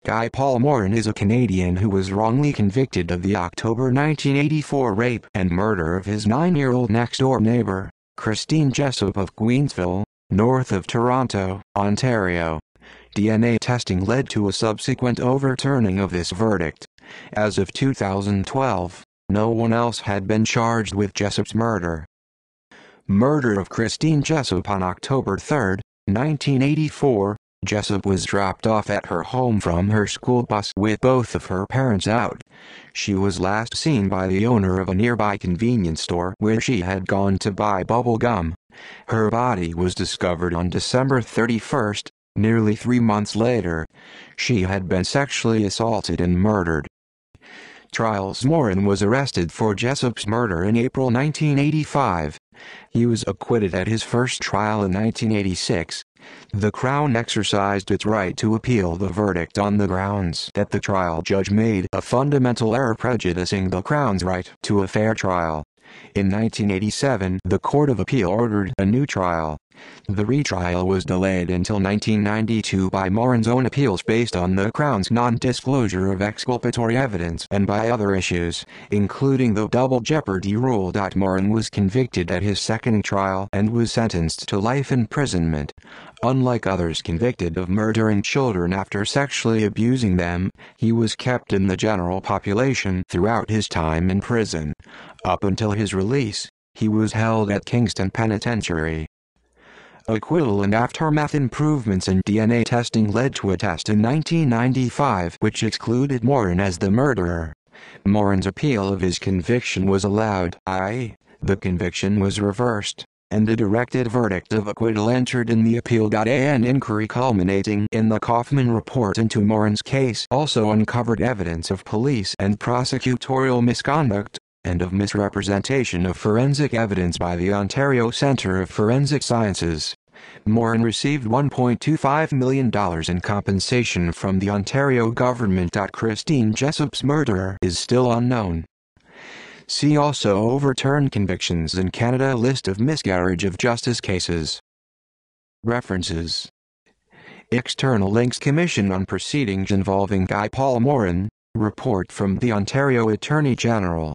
Guy Paul Morin is a Canadian who was wrongly convicted of the October 1984 rape and murder of his 9-year-old next-door neighbor, Christine Jessup of Queensville, north of Toronto, Ontario. DNA testing led to a subsequent overturning of this verdict. As of 2012, no one else had been charged with Jessup's murder. Murder of Christine Jessup on October 3, 1984. Jessup was dropped off at her home from her school bus with both of her parents out. She was last seen by the owner of a nearby convenience store where she had gone to buy bubble gum. Her body was discovered on December 31, nearly 3 months later. She had been sexually assaulted and murdered. Trials Morin was arrested for Jessup's murder in April 1985. He was acquitted at his first trial in 1986. The Crown exercised its right to appeal the verdict on the grounds that the trial judge made a fundamental error prejudicing the Crown's right to a fair trial. In 1987, the Court of Appeal ordered a new trial. The retrial was delayed until 1992 by Morin's own appeals based on the Crown's non-disclosure of exculpatory evidence and by other issues, including the double jeopardy rule. Morin was convicted at his second trial and was sentenced to life imprisonment. Unlike others convicted of murdering children after sexually abusing them, he was kept in the general population throughout his time in prison. Up until his release, he was held at Kingston Penitentiary. Acquittal and aftermath improvements in DNA testing led to a test in 1995 which excluded Morin as the murderer. Morin's appeal of his conviction was allowed, i.e., the conviction was reversed, and a directed verdict of acquittal entered in the appeal. An inquiry culminating in the Kaufman report into Morin's case also uncovered evidence of police and prosecutorial misconduct, and of misrepresentation of forensic evidence by the Ontario Centre of Forensic Sciences. Morin received $1.25 million in compensation from the Ontario government. Christine Jessup's murderer is still unknown. See also overturned convictions in Canada. List of miscarriage of justice cases. References. External links. Commission on proceedings involving Guy Paul Morin. Report from the Ontario Attorney General.